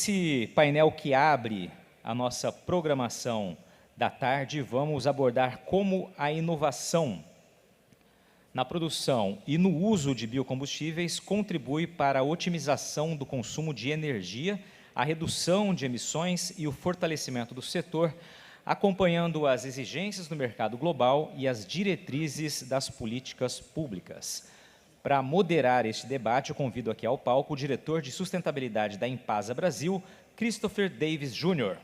Nesse painel que abre a nossa programação da tarde, vamos abordar como a inovação na produção e no uso de biocombustíveis contribui para a otimização do consumo de energia, a redução de emissões e o fortalecimento do setor, acompanhando as exigências do mercado global e as diretrizes das políticas públicas. Para moderar este debate, eu convido aqui ao palco o diretor de sustentabilidade da Impasa Brasil, Christopher Davis Jr.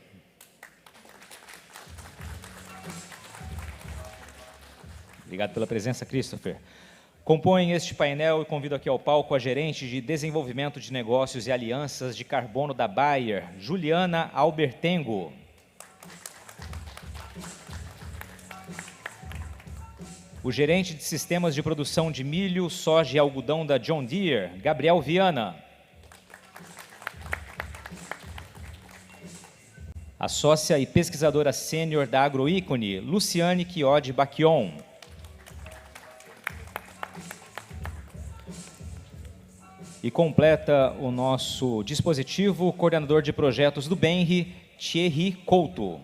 Obrigado pela presença, Christopher. Compõem este painel e convido aqui ao palco a gerente de desenvolvimento de negócios e alianças de carbono da Bayer, Juliana Albertengo. O gerente de sistemas de produção de milho, soja e algodão da John Deere, Gabriel Viana. A sócia e pesquisadora sênior da Agroícone, Luciane Chiodi Bacchion. E completa o nosso dispositivo, o coordenador de projetos do BENRE, Thierry Couto.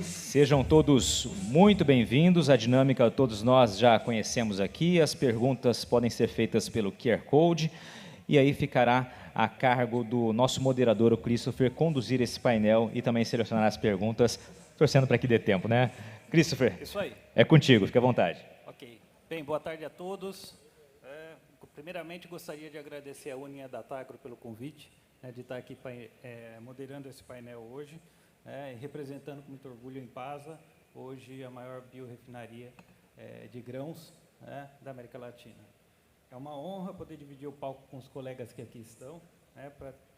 Sejam todos muito bem-vindos. A dinâmica todos nós já conhecemos aqui. As perguntas podem ser feitas pelo QR Code e aí ficará a cargo do nosso moderador, o Christopher, conduzir esse painel e também selecionar as perguntas, torcendo para que dê tempo, né? Christopher, isso aí. É contigo, fique à vontade. Ok. Bem, boa tarde a todos. Primeiramente, gostaria de agradecer a Unia Datagro pelo convite, de estar aqui moderando esse painel hoje, e representando com muito orgulho a Impasa, hoje a maior biorefinaria de grãos da América Latina. É uma honra poder dividir o palco com os colegas que aqui estão,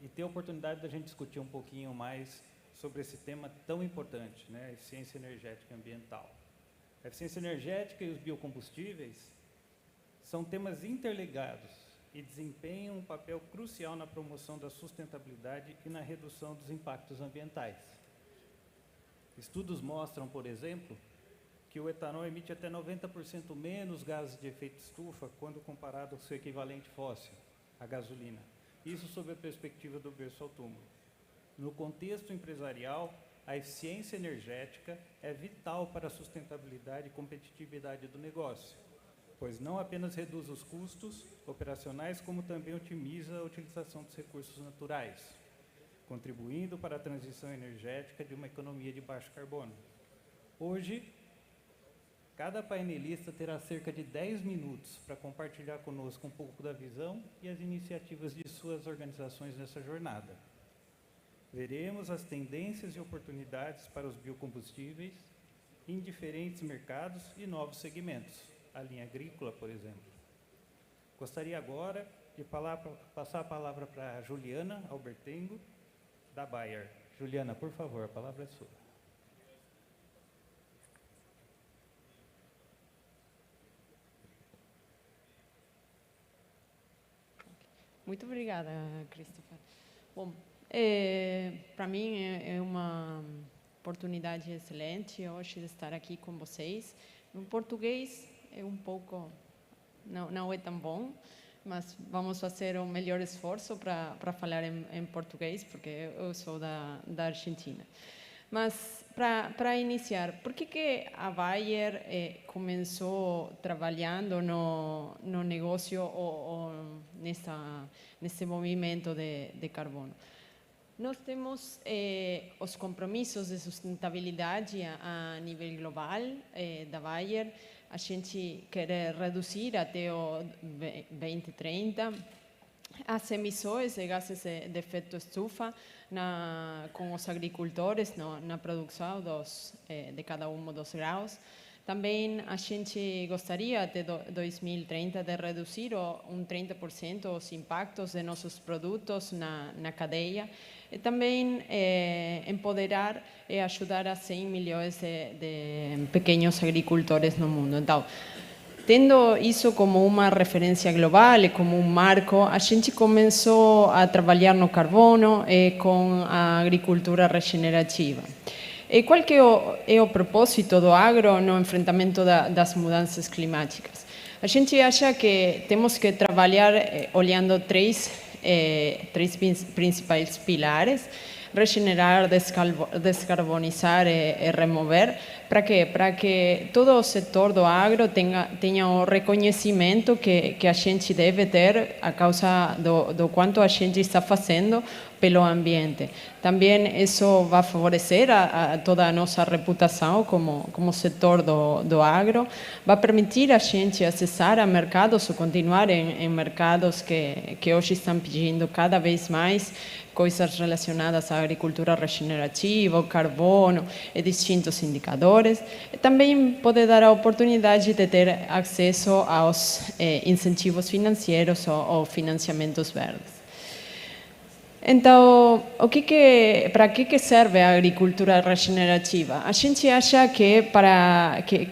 e ter a oportunidade da gente discutir um pouquinho mais sobre esse tema tão importante, a eficiência energética e ambiental. A eficiência energética e os biocombustíveis são temas interligados e desempenham um papel crucial na promoção da sustentabilidade e na redução dos impactos ambientais. Estudos mostram, por exemplo, que o etanol emite até 90% menos gases de efeito estufa quando comparado ao seu equivalente fóssil, a gasolina. Isso sob a perspectiva do berço ao túmulo. No contexto empresarial, a eficiência energética é vital para a sustentabilidade e competitividade do negócio, pois não apenas reduz os custos operacionais, como também otimiza a utilização dos recursos naturais, contribuindo para a transição energética de uma economia de baixo carbono. Hoje, cada painelista terá cerca de 10 minutos para compartilhar conosco um pouco da visão e as iniciativas de suas organizações nessa jornada. Veremos as tendências e oportunidades para os biocombustíveis em diferentes mercados e novos segmentos, a linha agrícola, por exemplo. Gostaria agora de passar a palavra para a Juliana Albertengo, da Bayer. Juliana, por favor, a palavra é sua. Muito obrigada, Christopher. Bom, para mim é uma oportunidade excelente hoje de estar aqui com vocês. O português é um pouco, não é tão bom, mas vamos fazer o melhor esforço para falar em português, porque eu sou da Argentina. Mas, para iniciar, por que a Bayer começou trabalhando no negócio ou nesse movimento de carbono? Nós temos os compromissos de sustentabilidade a nível global da Bayer. A gente quer reduzir até o 2030 as emissões de gases de efeito estufa com os agricultores na produção de cada um dos grãos. Também a gente gostaria até 2030 de reduzir um 30% os impactos de nossos produtos na cadeia e também empoderar e ajudar a 100 milhões de pequenos agricultores no mundo. Então, tendo isso como uma referência global e como um marco, a gente começou a trabalhar no carbono com a agricultura regenerativa. E qual que é o propósito do agro no enfrentamento das mudanças climáticas? A gente acha que temos que trabalhar olhando três principais pilares: regenerar, descarbonizar e remover. Para quê? Para que todo o setor do agro tenha o reconhecimento que a gente deve ter a causa do quanto a gente está fazendo pelo ambiente. Também isso vai favorecer a toda a nossa reputação como setor do agro, vai permitir a gente acessar a mercados ou continuar em mercados que hoje estão pedindo cada vez mais coisas relacionadas à agricultura regenerativa, ao carbono e distintos indicadores. E também pode dar a oportunidade de ter acesso aos incentivos financeiros ou financiamentos verdes. Então, para que serve a agricultura regenerativa? A gente acha que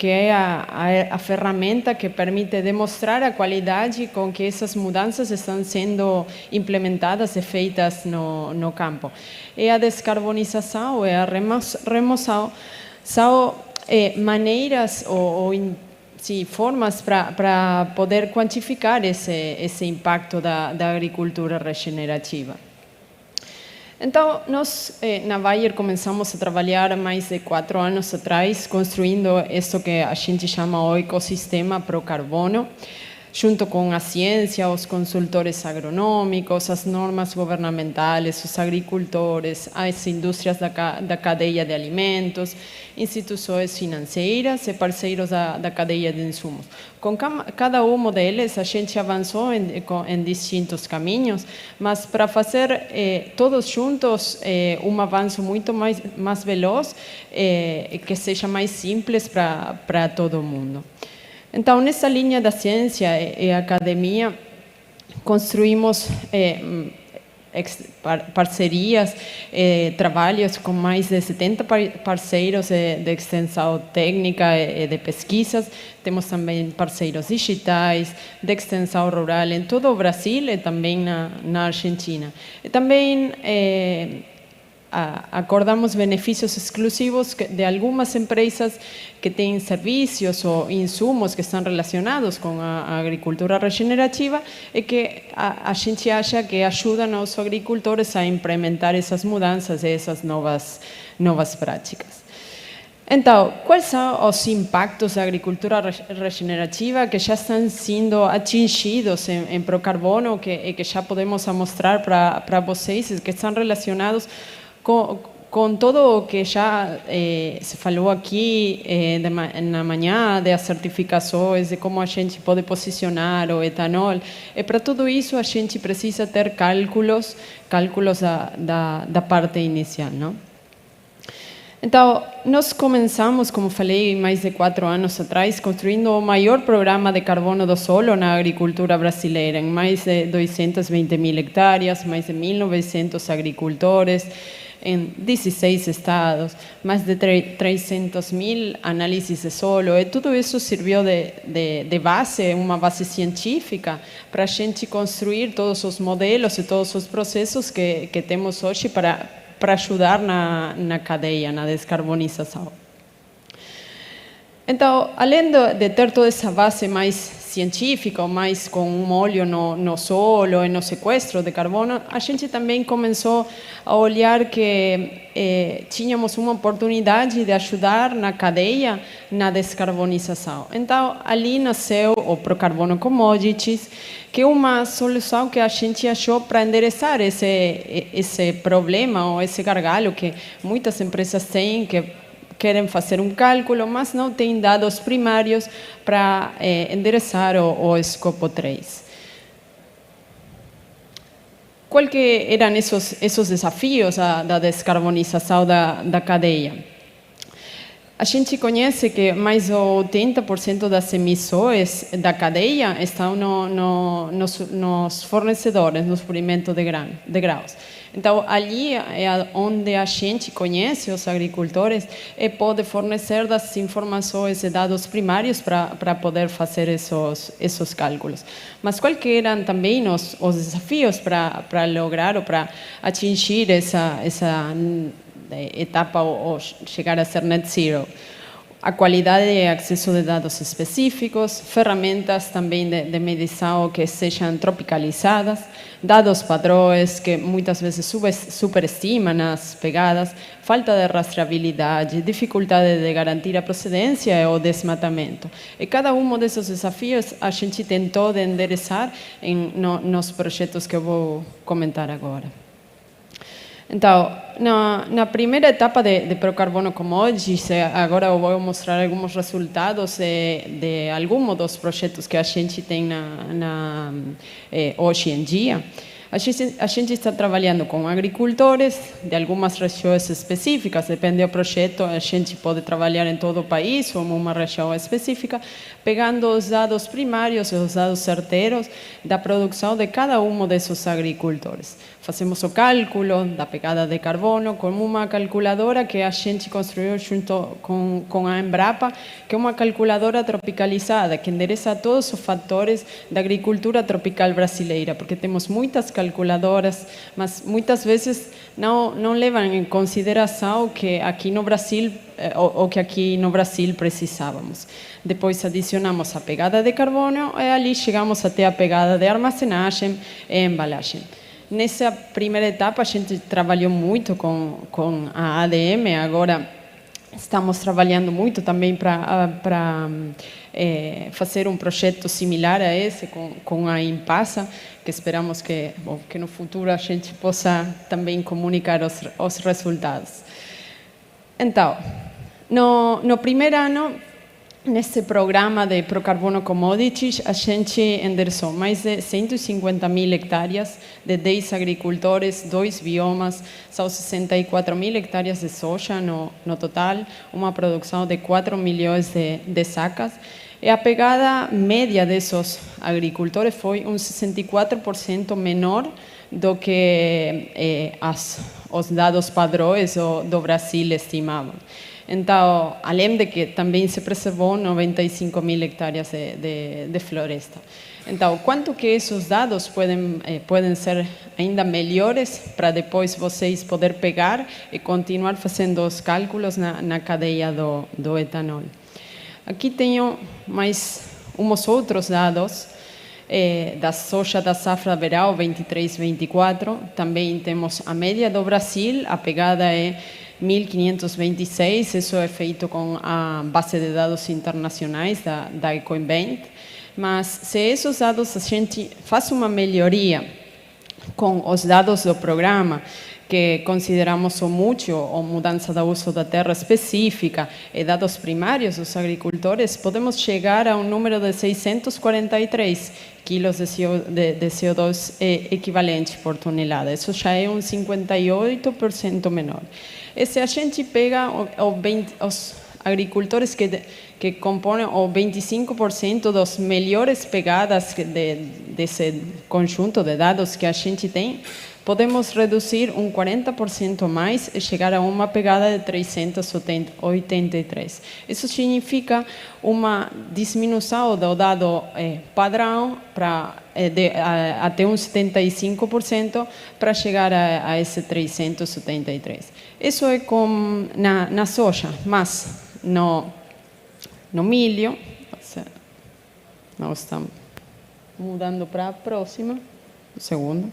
é a ferramenta que permite demonstrar a qualidade com que essas mudanças estão sendo implementadas e feitas no campo. E a descarbonização e a remoção são maneiras ou formas para poder quantificar esse impacto da agricultura regenerativa. Então, nós na Bayer começamos a trabalhar mais de 4 anos atrás, construindo isso que a gente chama o ecossistema pro carbono, junto com a ciência, os consultores agronômicos, as normas governamentais, os agricultores, as indústrias da cadeia de alimentos, instituições financeiras e parceiros da cadeia de insumos. Com cada um deles, a gente avançou em distintos caminhos, mas para fazer todos juntos um avanço muito mais veloz, que seja mais simples para todo mundo. Então, nessa linha da ciência e academia, construímos parcerias, trabalhos com mais de 70 parceiros de extensão técnica e de pesquisas. Temos também parceiros digitais, de extensão rural em todo o Brasil e também na Argentina. E também acordamos benefícios exclusivos de algumas empresas que têm serviços ou insumos que estão relacionados com a agricultura regenerativa e que a gente acha que ajudam os agricultores a implementar essas mudanças e essas novas práticas. Então, quais são os impactos da agricultura regenerativa que já estão sendo atingidos em Procarbono e que já podemos mostrar para vocês, que estão relacionados com todo o que já se falou aqui na manhã, das certificações, de como a gente pode posicionar o etanol. E para tudo isso a gente precisa ter cálculos da parte inicial, não? Então, nós começamos, como falei, mais de 4 anos atrás, construindo o maior programa de carbono do solo na agricultura brasileira, em mais de 220 mil hectares, mais de 1.900 agricultores, em 16 estados, mais de 300 mil análises de solo, e tudo isso serviu de base, uma base científica, para a gente construir todos os modelos e todos os processos que temos hoje para ajudar na cadeia, na descarbonização. Então, além de ter toda essa base mais científica, mais com um olho no solo e no sequestro de carbono, a gente também começou a olhar que tínhamos uma oportunidade de ajudar na cadeia na descarbonização. Então, ali nasceu o Procarbono Commodities, que é uma solução que a gente achou para endereçar esse problema ou esse gargalo que muitas empresas têm, que querem fazer um cálculo, mas não têm dados primários para endereçar o escopo 3. Quais que eram esses desafios da descarbonização da cadeia? A gente conhece que mais de 80% das emissões da cadeia estão nos fornecedores, no suprimento de grãos. Então, ali é onde a gente conhece os agricultores e pode fornecer das informações e dados primários para poder fazer esses cálculos. Mas quais que eram também os desafios para lograr ou para atingir essa etapa ou chegar a ser net zero? a qualidade e acesso de dados específicos, ferramentas também de medição que sejam tropicalizadas, dados padrões que muitas vezes superestimam as pegadas, falta de rastreabilidade, dificuldade de garantir a procedência e o desmatamento. E cada um desses desafios a gente tentou de endereçar nos projetos que eu vou comentar agora. Então, na primeira etapa de Procarbono Commodities, agora eu vou mostrar alguns resultados de alguns dos projetos que a gente tem hoje em dia. A gente está trabalhando com agricultores de algumas regiões específicas, depende do projeto, a gente pode trabalhar em todo o país ou em uma região específica, pegando os dados primários e os dados certeiros da produção de cada um desses agricultores. Fazemos o cálculo da pegada de carbono com uma calculadora que a gente construiu junto com a Embrapa, que é uma calculadora tropicalizada, que endereça todos os fatores da agricultura tropical brasileira, porque temos muitas calculadoras, mas muitas vezes não levam em consideração que aqui no Brasil, o que aqui no Brasil precisávamos. Depois adicionamos a pegada de carbono e ali chegamos até a pegada de armazenagem e embalagem. Nessa primeira etapa, a gente trabalhou muito com a ADM, agora estamos trabalhando muito também para fazer um projeto similar a esse com a Impasa, que esperamos que no futuro a gente possa também comunicar os resultados. Então, no primeiro ano, nesse programa de Procarbono Commodities, a gente endereçou mais de 150.000 hectares de 10 agricultores, 2 biomas, são 64.000 hectares de soja no total, uma produção de 4 milhões de sacas. E a pegada média desses agricultores foi 64% menor do que os dados padrões do Brasil estimavam. Então, além de que também se preservou 95.000 hectares de floresta. Então, quanto que esses dados podem ser ainda melhores para depois vocês poderem pegar e continuar fazendo os cálculos na cadeia do etanol. Aqui tenho mais uns outros dados da soja da safra verão 23-24. Também temos a média do Brasil, a pegada é 1.526, isso é feito com a base de dados internacionais da Ecoinvent, mas se esses dados a gente faz uma melhoria com os dados do programa, que consideramos o mútuo ou mudança do uso da terra específica e dados primários dos agricultores, podemos chegar a um número de 643 quilos de CO2 equivalente por tonelada. Isso já é 58% menor. E se a gente pega os agricultores que compõem o 25% das melhores pegadas desse conjunto de dados que a gente tem, podemos reduzir 40% mais e chegar a uma pegada de 383. Isso significa uma diminuição do dado padrão até 75% para chegar a esse 373. Isso é na soja, mas no milho, nós estamos mudando para a próxima, um segundo.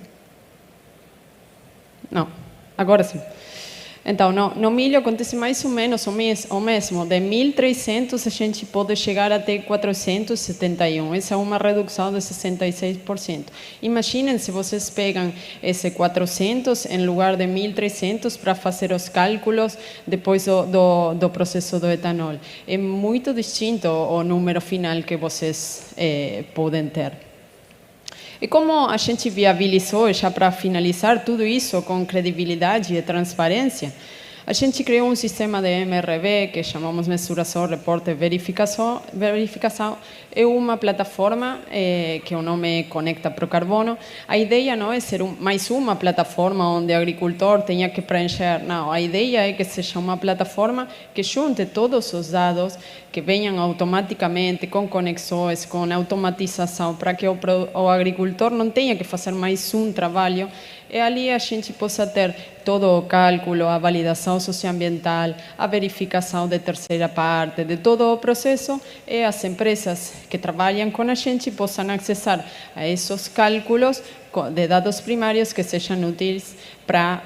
Não, agora sim. Então, no milho acontece mais ou menos o mesmo. De 1.300 a gente pode chegar até 471. Essa é uma redução de 66%. Imaginem se vocês pegam esse 400 em lugar de 1.300 para fazer os cálculos depois do processo do etanol. É muito distinto o número final que vocês podem ter. E como a gente viabilizou, já para finalizar tudo isso com credibilidade e transparência, a gente criou um sistema de MRV que chamamos Mensuração, Reporte e Verificação. É uma plataforma que o nome é Conecta Procarbono. A ideia não é ser mais uma plataforma onde o agricultor tenha que preencher. Não, a ideia é que seja uma plataforma que junte todos os dados, que venham automaticamente com conexões, com automatização, para que o agricultor não tenha que fazer mais um trabalho e ali a gente possa ter todo o cálculo, a validação socioambiental, a verificação de terceira parte, de todo o processo, e as empresas que trabalham com a gente possam acessar a esses cálculos de dados primários que sejam úteis para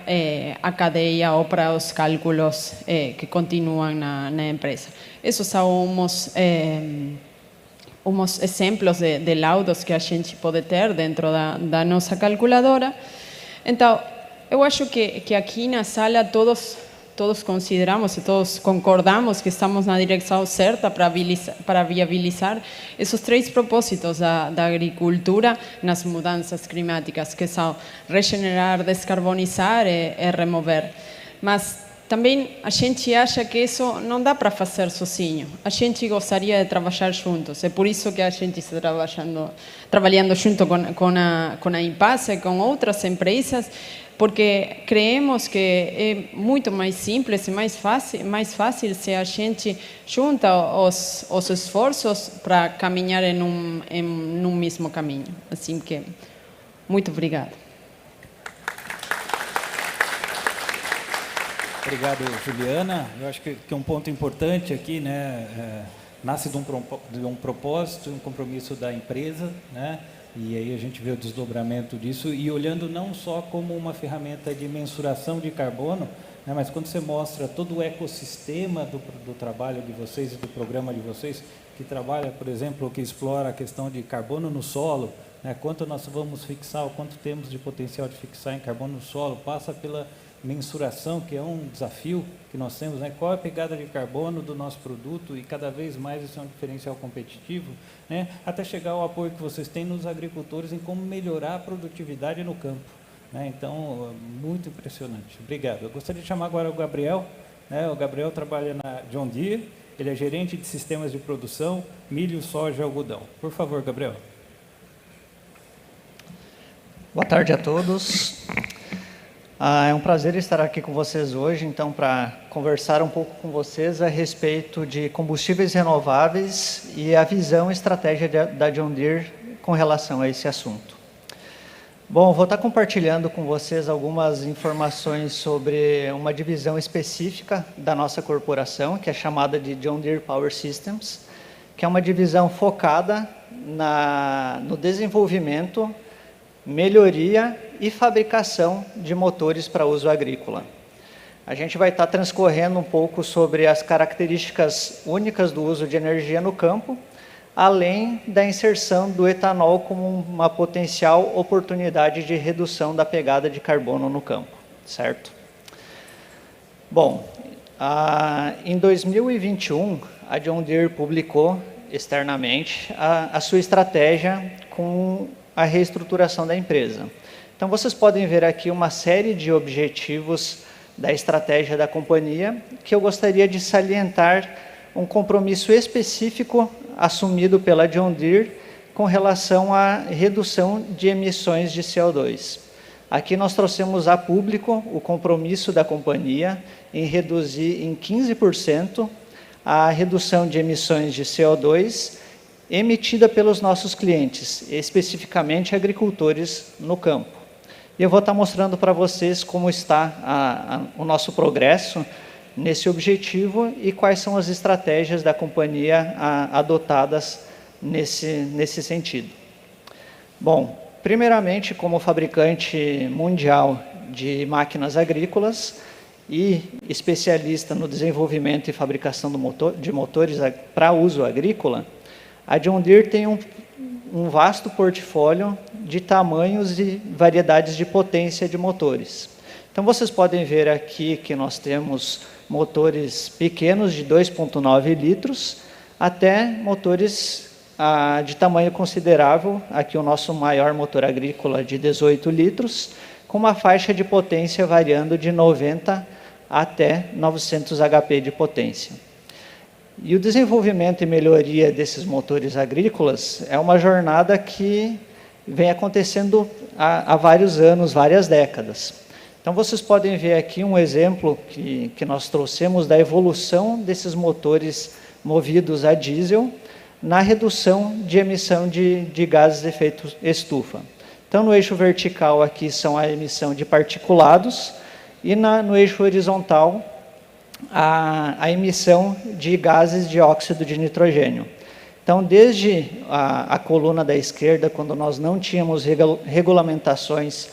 a cadeia ou para os cálculos que continuam na empresa. Esses são uns exemplos de laudos que a gente pode ter dentro da nossa calculadora. Então, eu acho que aqui na sala todos consideramos e todos concordamos que estamos na direção certa para viabilizar esses 3 propósitos da agricultura nas mudanças climáticas, que são regenerar, descarbonizar e remover. Mas também a gente acha que isso não dá para fazer sozinho. A gente gostaria de trabalhar juntos. É por isso que a gente está trabalhando junto com a Impasa e com outras empresas, porque creemos que é muito mais simples e mais fácil se a gente junta os esforços para caminhar em um mesmo caminho. Assim que, muito obrigada. Obrigado, Juliana. Eu acho que um ponto importante aqui, né, nasce de um propósito, um compromisso da empresa, né, e aí a gente vê o desdobramento disso, e olhando não só como uma ferramenta de mensuração de carbono, né, mas quando você mostra todo o ecossistema do trabalho de vocês e do programa de vocês, que trabalha, por exemplo, que explora a questão de carbono no solo, né, quanto nós vamos fixar, o quanto temos de potencial de fixar em carbono no solo, passa pela mensuração, que é um desafio que nós temos, né? Qual é a pegada de carbono do nosso produto, e cada vez mais isso é um diferencial competitivo, né? Até chegar ao apoio que vocês têm nos agricultores em como melhorar a produtividade no campo, né? Então, muito impressionante. Obrigado. Eu gostaria de chamar agora o Gabriel, né? O Gabriel trabalha na John Deere, ele é gerente de sistemas de produção, milho, soja e algodão. Por favor, Gabriel. Boa tarde a todos. É um prazer estar aqui com vocês hoje, então, para conversar um pouco com vocês a respeito de combustíveis renováveis e a visão e estratégia da John Deere com relação a esse assunto. Bom, vou estar compartilhando com vocês algumas informações sobre uma divisão específica da nossa corporação, que é chamada de John Deere Power Systems, que é uma divisão focada no desenvolvimento, melhoria e fabricação de motores para uso agrícola. A gente vai estar transcorrendo um pouco sobre as características únicas do uso de energia no campo, além da inserção do etanol como uma potencial oportunidade de redução da pegada de carbono no campo, certo? Bom, em 2021, a John Deere publicou externamente a sua estratégia com a reestruturação da empresa. Então, vocês podem ver aqui uma série de objetivos da estratégia da companhia, que eu gostaria de salientar um compromisso específico assumido pela John Deere com relação à redução de emissões de CO2. Aqui nós trouxemos a público o compromisso da companhia em reduzir em 15% a redução de emissões de CO2 emitida pelos nossos clientes, especificamente agricultores no campo. E eu vou estar mostrando para vocês como está o nosso progresso nesse objetivo e quais são as estratégias da companhia adotadas nesse sentido. Bom, primeiramente, como fabricante mundial de máquinas agrícolas e especialista no desenvolvimento e fabricação de motores para uso agrícola, a John Deere tem um vasto portfólio de tamanhos e variedades de potência de motores. Então, vocês podem ver aqui que nós temos motores pequenos de 2,9 litros até motores de tamanho considerável, aqui o nosso maior motor agrícola de 18 litros, com uma faixa de potência variando de 90 até 900 HP de potência. E o desenvolvimento e melhoria desses motores agrícolas é uma jornada que vem acontecendo há vários anos, várias décadas. Então, vocês podem ver aqui um exemplo que nós trouxemos da evolução desses motores movidos a diesel na redução de emissão de gases de efeito estufa. Então, Então, no eixo vertical aqui são a emissão de particulados e no eixo horizontal a emissão de gases de óxido de nitrogênio. Então, desde a coluna da esquerda, quando nós não tínhamos regulamentações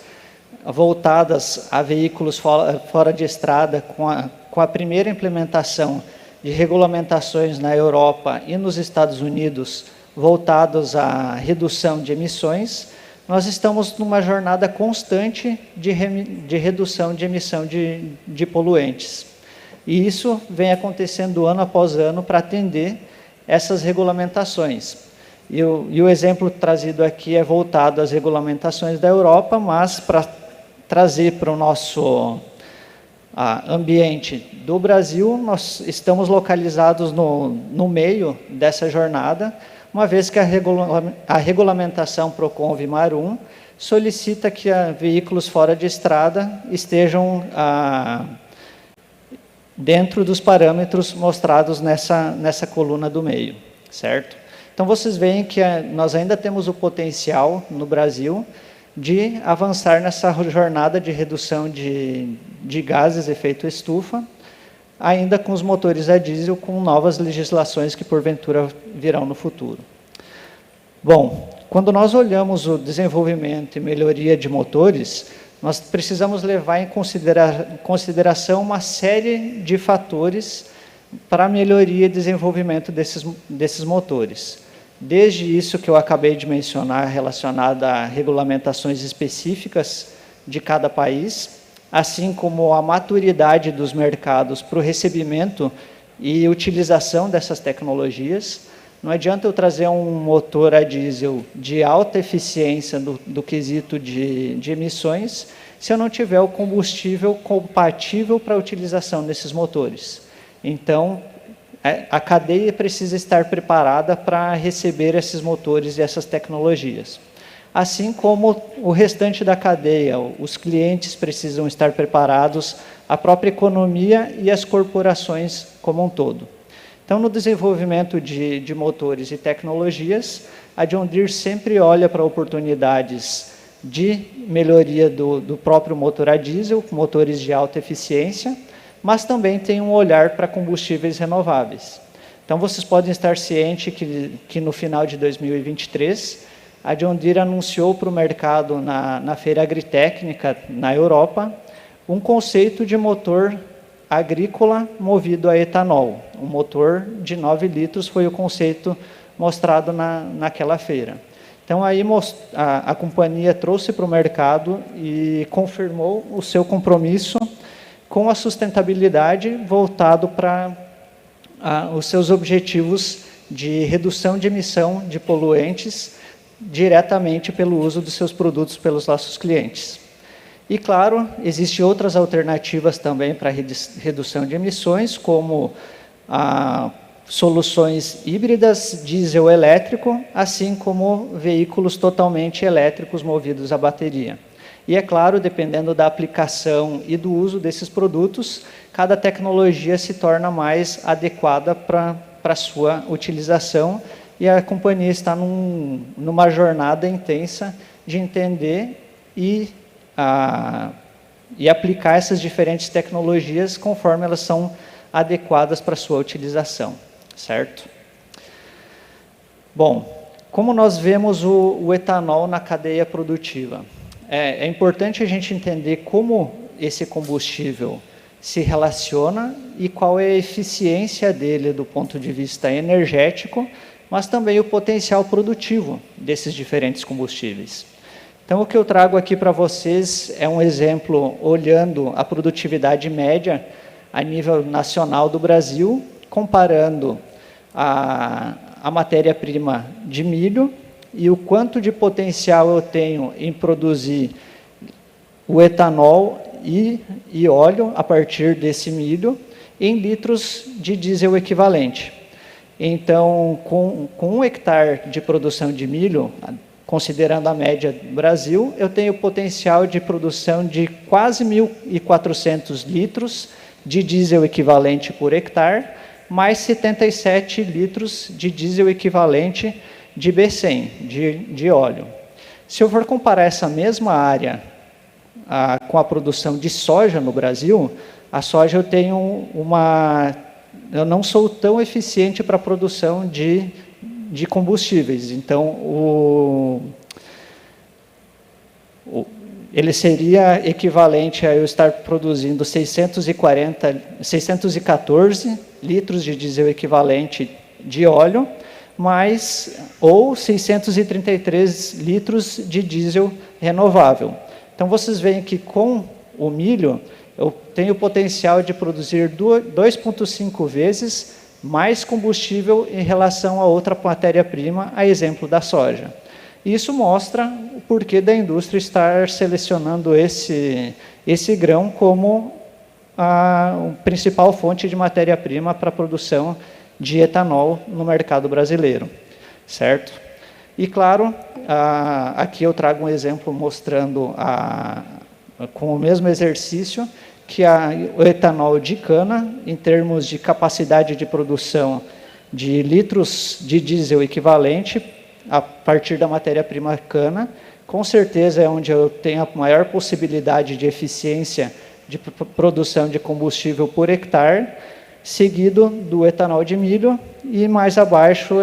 voltadas a veículos fora de estrada, com a primeira implementação de regulamentações na Europa e nos Estados Unidos voltados à redução de emissões, nós estamos numa jornada constante de redução de emissão de poluentes. E isso vem acontecendo ano após ano para atender essas regulamentações. E o exemplo trazido aqui é voltado às regulamentações da Europa, mas para trazer para o nosso ambiente do Brasil, nós estamos localizados no meio dessa jornada, uma vez que a regulamentação Proconv-MAR 1 solicita que veículos fora de estrada estejam dentro dos parâmetros mostrados nessa coluna do meio, certo? Então, vocês veem que nós ainda temos o potencial no Brasil de avançar nessa jornada de redução de gases de efeito estufa, ainda com os motores a diesel, com novas legislações que, porventura, virão no futuro. Bom, quando nós olhamos o desenvolvimento e melhoria de motores, nós precisamos levar em consideração uma série de fatores para a melhoria e desenvolvimento desses motores. Desde isso que eu acabei de mencionar, relacionado a regulamentações específicas de cada país, assim como a maturidade dos mercados para o recebimento e utilização dessas tecnologias. Não adianta eu trazer um motor a diesel de alta eficiência do quesito de emissões, se eu não tiver o combustível compatível para a utilização desses motores. Então, a cadeia precisa estar preparada para receber esses motores e essas tecnologias. Assim como o restante da cadeia, os clientes precisam estar preparados, a própria economia e as corporações como um todo. Então, no desenvolvimento de motores e tecnologias, a John Deere sempre olha para oportunidades de melhoria do próprio motor a diesel, motores de alta eficiência, mas também tem um olhar para combustíveis renováveis. Então, vocês podem estar cientes que no final de 2023, a John Deere anunciou para o mercado, na Feira Agritécnica, na Europa, um conceito de motor agrícola movido a etanol. Um motor de 9 litros foi o conceito mostrado naquela feira. Então, aí a companhia trouxe para o mercado e confirmou o seu compromisso com a sustentabilidade voltado para os seus objetivos de redução de emissão de poluentes diretamente pelo uso dos seus produtos pelos nossos clientes. E, claro, existem outras alternativas também para redução de emissões, como soluções híbridas, diesel elétrico, assim como veículos totalmente elétricos movidos a bateria. E, é claro, dependendo da aplicação e do uso desses produtos, cada tecnologia se torna mais adequada para a sua utilização, e a companhia está numa jornada intensa de entender e aplicar essas diferentes tecnologias conforme elas são adequadas para a sua utilização, certo? Bom, como nós vemos o etanol na cadeia produtiva? É importante a gente entender como esse combustível se relaciona e qual é a eficiência dele do ponto de vista energético, mas também o potencial produtivo desses diferentes combustíveis. Então, o que eu trago aqui para vocês é um exemplo olhando a produtividade média a nível nacional do Brasil, comparando a matéria-prima de milho e o quanto de potencial eu tenho em produzir o etanol e óleo a partir desse milho em litros de diesel equivalente. Então, com 1 hectare de produção de milho, considerando a média do Brasil, eu tenho potencial de produção de quase 1.400 litros de diesel equivalente por hectare, mais 77 litros de diesel equivalente de B100, de óleo. Se eu for comparar essa mesma área com a produção de soja no Brasil, a soja eu não sou tão eficiente para a produção de combustíveis. Então, ele seria equivalente a eu estar produzindo 614 litros de diesel equivalente de óleo, ou 633 litros de diesel renovável. Então, vocês veem que com o milho, eu tenho o potencial de produzir 2,5 vezes mais combustível em relação a outra matéria-prima, a exemplo da soja. Isso mostra o porquê da indústria estar selecionando esse grão como a principal fonte de matéria-prima para a produção de etanol no mercado brasileiro, certo? E, claro, aqui eu trago um exemplo mostrando, com o mesmo exercício, que o etanol de cana, em termos de capacidade de produção de litros de diesel equivalente, a partir da matéria-prima cana, com certeza é onde eu tenho a maior possibilidade de eficiência de produção de combustível por hectare, seguido do etanol de milho, e mais abaixo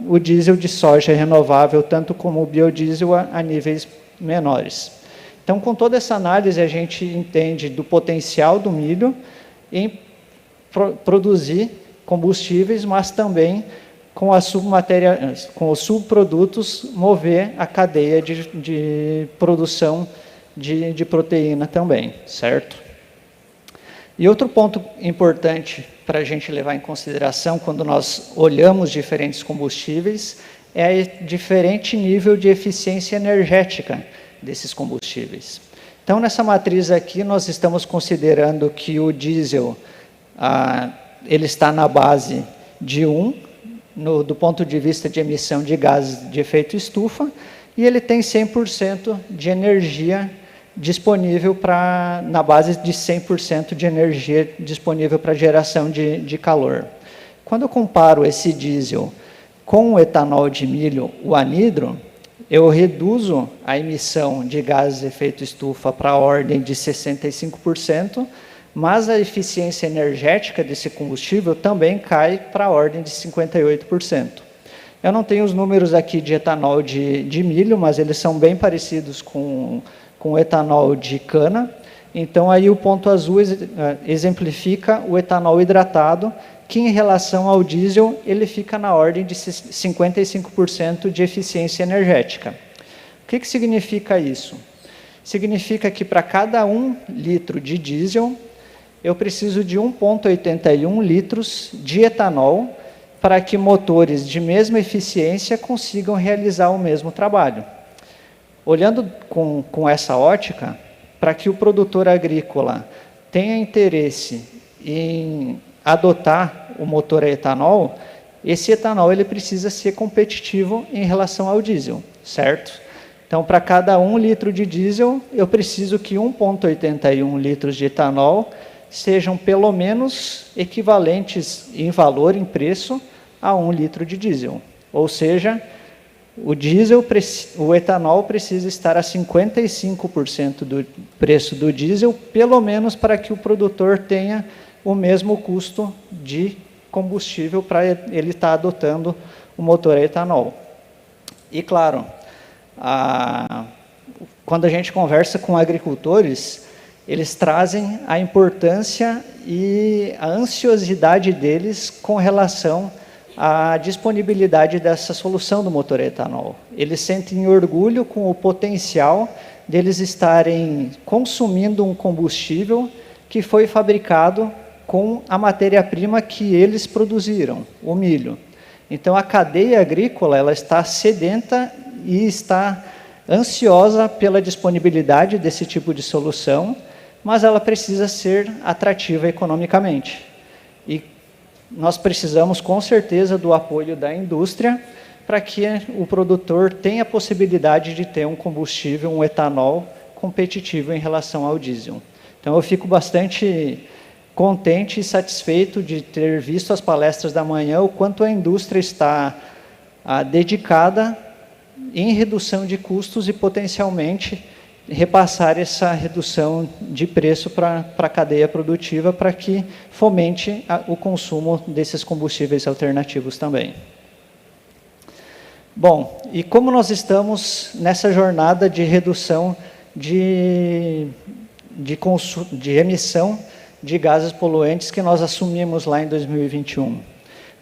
o diesel de soja renovável, tanto como o biodiesel a níveis menores. Então, com toda essa análise, a gente entende do potencial do milho em produzir combustíveis, mas também com os subprodutos, mover a cadeia de produção de proteína também, certo? E outro ponto importante para a gente levar em consideração quando nós olhamos diferentes combustíveis é o diferente nível de eficiência energética desses combustíveis. Então, nessa matriz aqui, nós estamos considerando que o diesel ele está na base de 1, do ponto de vista de emissão de gases de efeito estufa, e ele tem 100% de energia disponível na base de 100% de energia disponível para geração de calor. Quando eu comparo esse diesel com o etanol de milho, o anidro, eu reduzo a emissão de gases de efeito estufa para a ordem de 65%, mas a eficiência energética desse combustível também cai para a ordem de 58%. Eu não tenho os números aqui de etanol de milho, mas eles são bem parecidos com o etanol de cana. Então, aí o ponto azul exemplifica o etanol hidratado, que em relação ao diesel, ele fica na ordem de 55% de eficiência energética. O que significa isso? Significa que para cada 1 litro de diesel, eu preciso de 1,81 litros de etanol para que motores de mesma eficiência consigam realizar o mesmo trabalho. Olhando com essa ótica, para que o produtor agrícola tenha interesse em adotar o motor a etanol, esse etanol ele precisa ser competitivo em relação ao diesel, certo? Então, para cada 1 litro de diesel, eu preciso que 1,81 litros de etanol sejam pelo menos equivalentes em valor, em preço, a 1 litro de diesel. Ou seja, o etanol precisa estar a 55% do preço do diesel, pelo menos para que o produtor tenha o mesmo custo de combustível para ele estar adotando o motor a etanol. E, claro, quando a gente conversa com agricultores, eles trazem a importância e a ansiosidade deles com relação à disponibilidade dessa solução do motor a etanol. Eles sentem orgulho com o potencial deles estarem consumindo um combustível que foi fabricado com a matéria-prima que eles produziram, o milho. Então, a cadeia agrícola ela está sedenta e está ansiosa pela disponibilidade desse tipo de solução, mas ela precisa ser atrativa economicamente. E nós precisamos, com certeza, do apoio da indústria para que o produtor tenha a possibilidade de ter um combustível, um etanol, competitivo em relação ao diesel. Então, eu fico bastante contente e satisfeito de ter visto as palestras da manhã, o quanto a indústria está dedicada em redução de custos e, potencialmente, repassar essa redução de preço para a cadeia produtiva para que fomente o consumo desses combustíveis alternativos também. Bom, e como nós estamos nessa jornada de redução de emissão de gases poluentes que nós assumimos lá em 2021?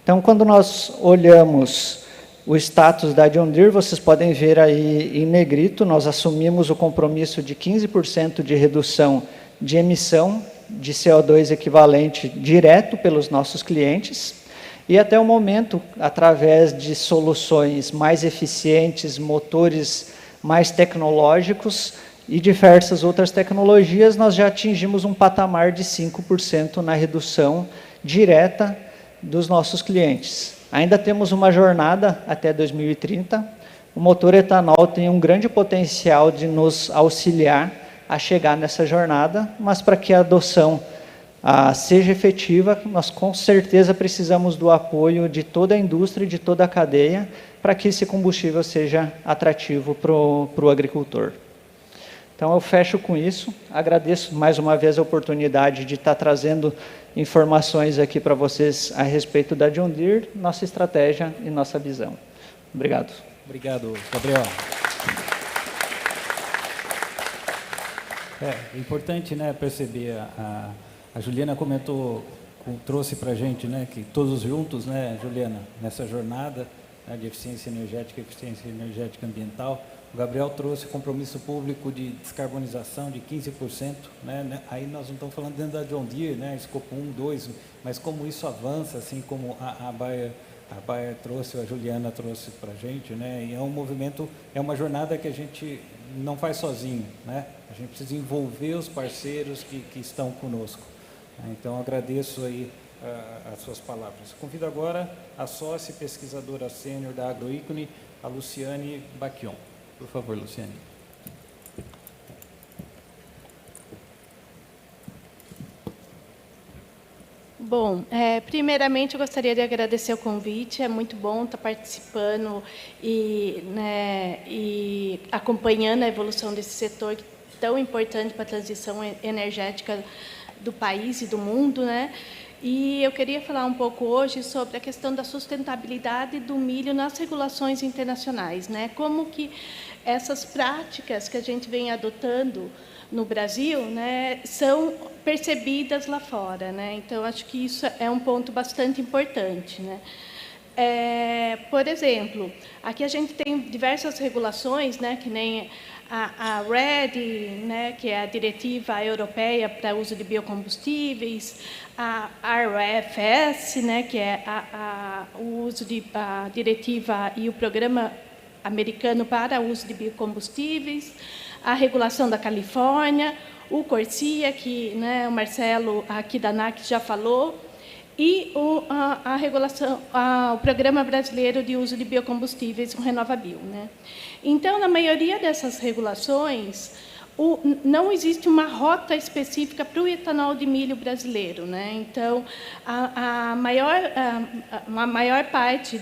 Então, quando nós olhamos o status da John Deere, vocês podem ver aí em negrito, nós assumimos o compromisso de 15% de redução de emissão de CO2 equivalente direto pelos nossos clientes, e até o momento, através de soluções mais eficientes, motores mais tecnológicos e diversas outras tecnologias, nós já atingimos um patamar de 5% na redução direta dos nossos clientes. Ainda temos uma jornada até 2030. O motor etanol tem um grande potencial de nos auxiliar a chegar nessa jornada, mas para que a adoção seja efetiva, nós com certeza precisamos do apoio de toda a indústria e de toda a cadeia para que esse combustível seja atrativo para o agricultor. Então, eu fecho com isso. Agradeço mais uma vez a oportunidade de estar trazendo informações aqui para vocês a respeito da John Deere, nossa estratégia e nossa visão. Obrigado. Obrigado, Gabriel. É importante, né, perceber, a Juliana comentou, trouxe para a gente, né, que todos juntos, né, Juliana, nessa jornada, né, de eficiência energética ambiental, o Gabriel trouxe o compromisso público de descarbonização de 15%, né? Aí nós não estamos falando dentro da John Deere, né? Escopo 1, 2, mas como isso avança, assim como a Bayer trouxe, a Juliana trouxe para a gente, né? E é um movimento, é uma jornada que a gente não faz sozinho, né? A gente precisa envolver os parceiros que estão conosco. Então, agradeço aí as suas palavras. Convido agora a sócia e pesquisadora sênior da Agroícone, a Luciane Bacchion. Por favor, Luciane. Bom, primeiramente eu gostaria de agradecer o convite, é muito bom estar participando e acompanhando a evolução desse setor tão importante para a transição energética do país e do mundo, né? E eu queria falar um pouco hoje sobre a questão da sustentabilidade do milho nas regulações internacionais, né? Como que essas práticas que a gente vem adotando no Brasil, né, são percebidas lá fora, né? Então, acho que isso é um ponto bastante importante, né? Por exemplo, aqui a gente tem diversas regulações, né, que nem a RED, né, que é a Diretiva Europeia para o Uso de Biocombustíveis, a RFS, né, que é o uso a Diretiva e o Programa Americano para o Uso de Biocombustíveis, a regulação da Califórnia, o CORSIA, que, né, o Marcelo aqui da ANAC já falou, e a regulação, o Programa Brasileiro de Uso de Biocombustíveis, o RenovaBio, né? Então, na maioria dessas regulações, não existe uma rota específica para o etanol de milho brasileiro, né? Então, a maior parte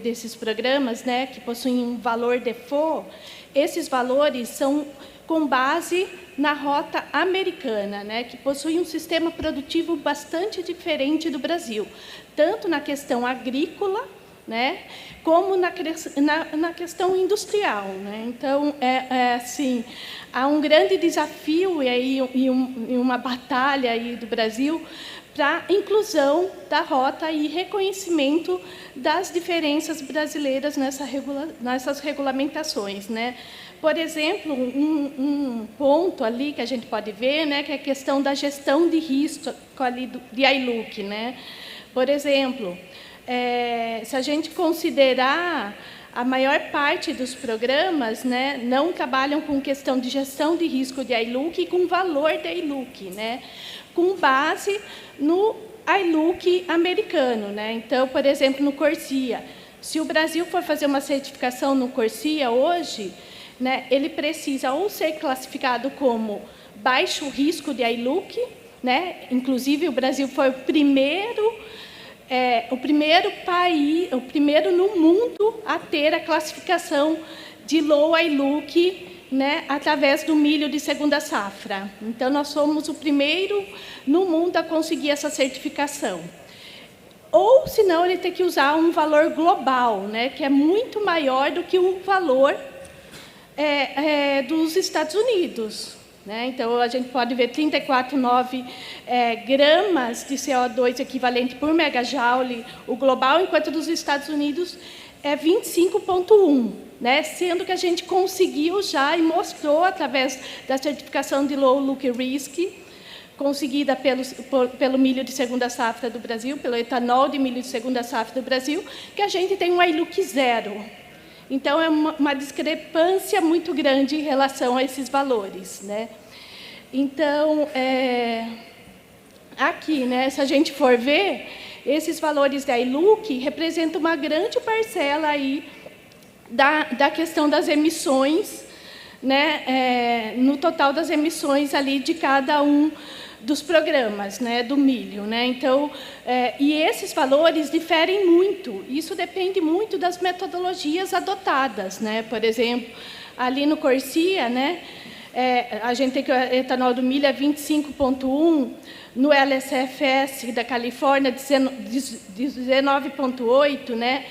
desses programas, né, que possuem um valor default, esses valores são com base na rota americana, né, que possui um sistema produtivo bastante diferente do Brasil, tanto na questão agrícola, né, como na questão industrial, né? Então, assim, há um grande desafio e uma batalha aí do Brasil para a inclusão da rota e reconhecimento das diferenças brasileiras nessas regulamentações, né? Por exemplo, um ponto ali que a gente pode ver, né, que é a questão da gestão de risco ali de ILUC, né? Por exemplo, se a gente considerar a maior parte dos programas, né, não trabalham com questão de gestão de risco de ILUC e com valor de ILUC, né, com base no ILUC americano, né? Então, por exemplo, no CORSIA, se o Brasil for fazer uma certificação no CORSIA hoje, né, ele precisa ou ser classificado como baixo risco de ILUC, né? Inclusive o Brasil foi o primeiro país, o primeiro no mundo a ter a classificação de low iLook, né, através do milho de segunda safra. Então, nós somos o primeiro no mundo a conseguir essa certificação. Ou, senão, ele tem que usar um valor global, né, que é muito maior do que o valor dos Estados Unidos. Né? Então, a gente pode ver 34,9 gramas de CO2 equivalente por megajoule, o global, enquanto dos Estados Unidos é 25,1, né? Sendo que a gente conseguiu já e mostrou, através da certificação de Low Look Risk, conseguida pelo milho de segunda safra do Brasil, pelo etanol de milho de segunda safra do Brasil, que a gente tem um iLook zero. Então, é uma discrepância muito grande em relação a esses valores. Né? Então, aqui, né, se a gente for ver, esses valores da iLook representam uma grande parcela aí da questão das emissões, né, no total das emissões ali de cada um dos programas, né, do milho. Né? Então, e esses valores diferem muito. Isso depende muito das metodologias adotadas. Né? Por exemplo, ali no CORSIA, né, a gente tem que o etanol do milho é 25,1, no LSFS da Califórnia, 19,8, né?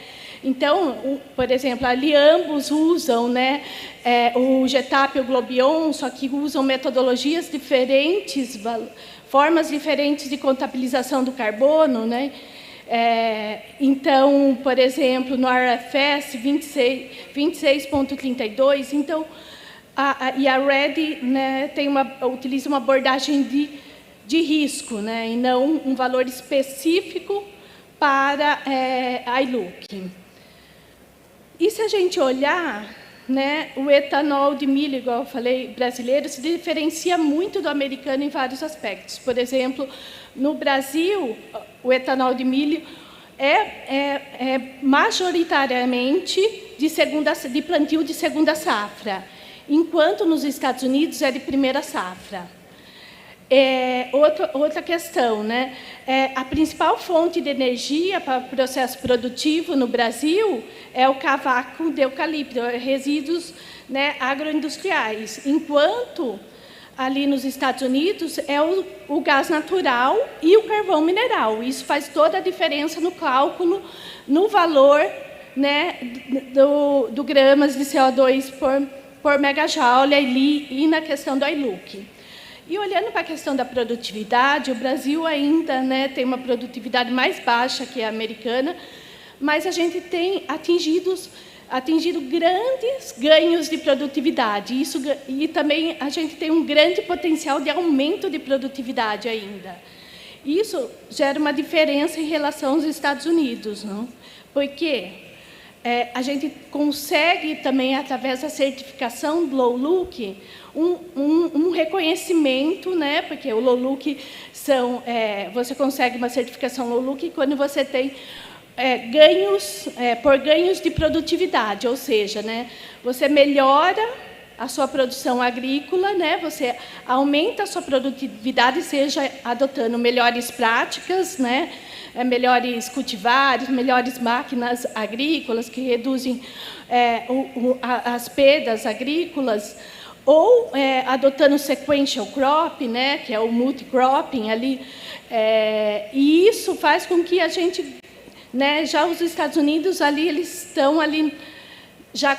Então, por exemplo, ali ambos usam, né, o GTAP e o Globion, só que usam metodologias diferentes, formas diferentes de contabilização do carbono. Né? Então, por exemplo, no RFS, 26,32, então, e a RED, né, utiliza uma abordagem de risco, né, e não um valor específico para a iLook. E se a gente olhar, né, o etanol de milho, igual eu falei, brasileiro, se diferencia muito do americano em vários aspectos. Por exemplo, no Brasil, o etanol de milho é majoritariamente de plantio de segunda safra, enquanto nos Estados Unidos é de primeira safra. Outra questão, né? A principal fonte de energia para o processo produtivo no Brasil é o cavaco de eucalipto, resíduos, né, agroindustriais, enquanto ali nos Estados Unidos é o gás natural e o carvão mineral. Isso faz toda a diferença no cálculo, no valor, né, do gramas de CO2 por megajoule e na questão do iLook. E olhando para a questão da produtividade, o Brasil ainda, né, tem uma produtividade mais baixa que a americana, mas a gente tem atingido grandes ganhos de produtividade. E também a gente tem um grande potencial de aumento de produtividade ainda. Isso gera uma diferença em relação aos Estados Unidos, não? Porque a gente consegue também, através da certificação do Low Look, um reconhecimento, né? Porque o Low Look você consegue uma certificação Low Look quando você tem por ganhos de produtividade, ou seja, né, você melhora a sua produção agrícola, né, você aumenta a sua produtividade, seja adotando melhores práticas, né, melhores cultivares, melhores máquinas agrícolas que reduzem as perdas agrícolas, ou adotando sequential crop, né, que é o multicropping ali, e isso faz com que a gente, né, já os Estados Unidos ali eles estão ali já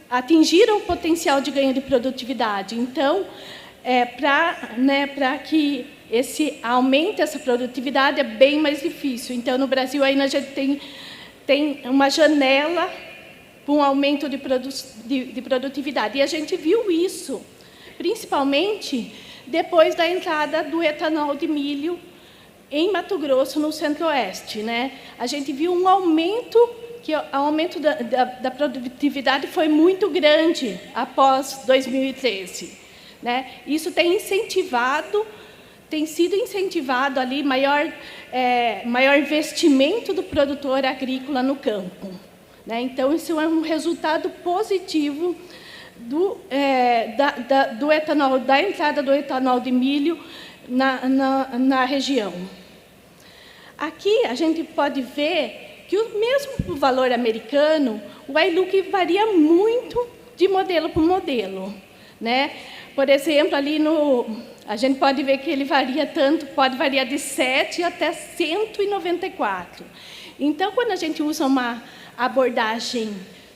atingiram o potencial de ganho de produtividade. Então, para que aumente essa produtividade é bem mais difícil. Então, no Brasil ainda a gente tem uma janela para um aumento de produtividade. E a gente viu isso, principalmente depois da entrada do etanol de milho em Mato Grosso, no Centro-Oeste. Né? A gente viu um aumento, que o aumento da produtividade foi muito grande após 2013. Né? Isso tem sido incentivado ali maior investimento do produtor agrícola no campo. Né? Então, isso é um resultado positivo do etanol, da entrada do etanol de milho na região. Aqui a gente pode ver que o mesmo valor americano, o iLook varia muito de modelo para modelo, né? Por exemplo, ali a gente pode ver que ele varia tanto, pode variar de 7 até 194. Então, quando a gente usa uma abordagem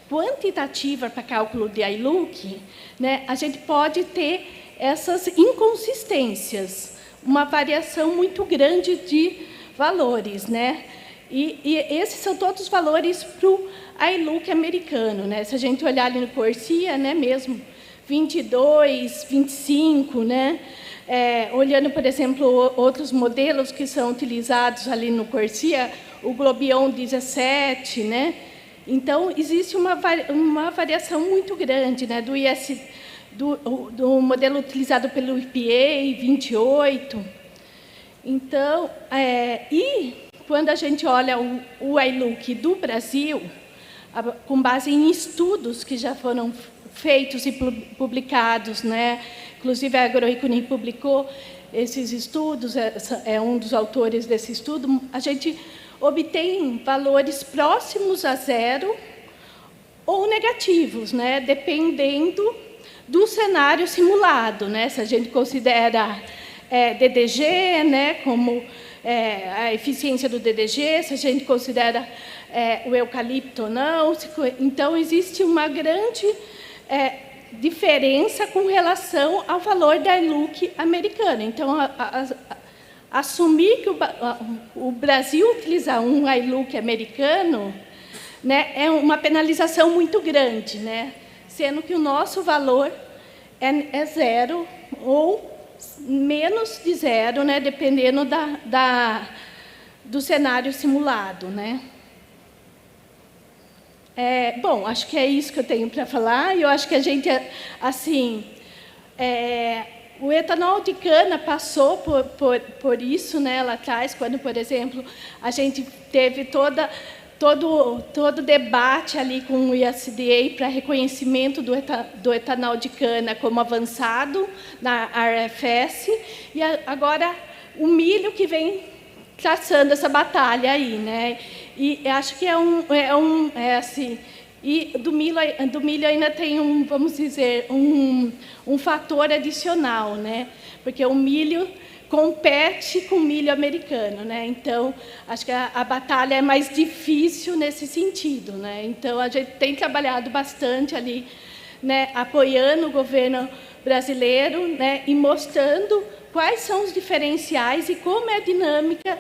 quantitativa para cálculo de ILUC, né, a gente pode ter essas inconsistências, uma variação muito grande de valores, né? E esses são todos os valores para o ILUC americano, né? Se a gente olhar ali no CORSIA, né, mesmo 22, 25, né? Olhando, por exemplo, outros modelos que são utilizados ali no CORSIA, o Globion 17, né? Então, existe uma variação muito grande, né? Do modelo utilizado pelo EPA, 28. Então, e quando a gente olha o ILUC do Brasil, com base em estudos que já foram feitos e publicados, né? Inclusive a Agroícone publicou esses estudos, é um dos autores desse estudo, a gente obtém valores próximos a zero ou negativos, né? Dependendo do cenário simulado, né? Se a gente considera DDG, né? Como a eficiência do DDG, se a gente considera o eucalipto ou não. Então, existe uma grande diferença com relação ao valor da ILUC americana. Então, assumir que o Brasil utilizar um ILUC americano, né, é uma penalização muito grande, né, sendo que o nosso valor é zero ou menos de zero, né, dependendo do cenário simulado, né. Bom, acho que é isso que eu tenho para falar. E eu acho que a gente, assim, o etanol de cana passou por isso, né, lá atrás, quando, por exemplo, a gente teve todo debate ali com o USDA para reconhecimento do etanol de cana como avançado na RFS, e agora o milho que vem traçando essa batalha aí, né? E acho que assim, e do milho ainda tem vamos dizer, um fator adicional, né? Porque o milho compete com o milho americano, né? Então, acho que a batalha é mais difícil nesse sentido, né? Então, a gente tem trabalhado bastante ali, né, apoiando o governo brasileiro, né, e mostrando quais são os diferenciais e como é a dinâmica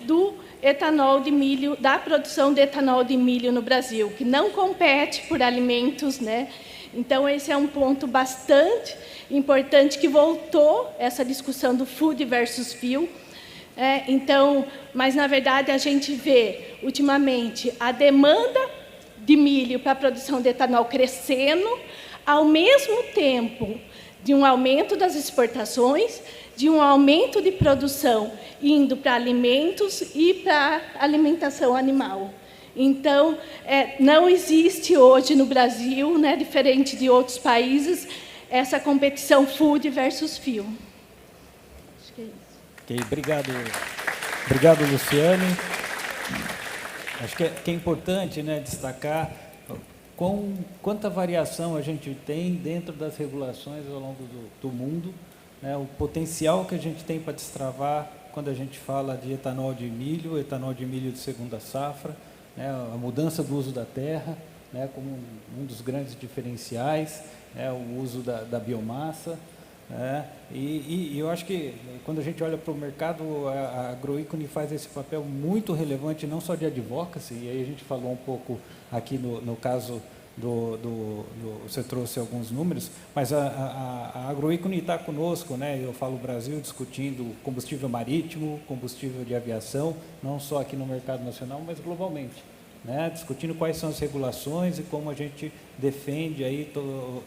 do etanol de milho, da produção de etanol de milho no Brasil, que não compete por alimentos, né? Então, esse é um ponto bastante importante que voltou essa discussão do food versus fuel. Então, mas, na verdade, a gente vê, ultimamente, a demanda de milho para a produção de etanol crescendo, ao mesmo tempo de um aumento das exportações, de um aumento de produção indo para alimentos e para alimentação animal. Então, não existe hoje no Brasil, né, diferente de outros países, essa competição food versus fuel. Acho que é isso. Ok, obrigado, Luciane. Acho que é importante, né, destacar quanta variação a gente tem dentro das regulações ao longo do mundo, né, o potencial que a gente tem para destravar quando a gente fala de etanol de milho de segunda safra, né, a mudança do uso da terra, né, como um dos grandes diferenciais, né, o uso da biomassa. E eu acho que, quando a gente olha para o mercado, a Agroícone faz esse papel muito relevante, não só de advocacy, e aí a gente falou um pouco aqui no caso você trouxe alguns números, mas a Agroícone está conosco, né? Eu falo Brasil, discutindo combustível marítimo, combustível de aviação, não só aqui no mercado nacional, mas globalmente, né? Discutindo quais são as regulações e como a gente defende aí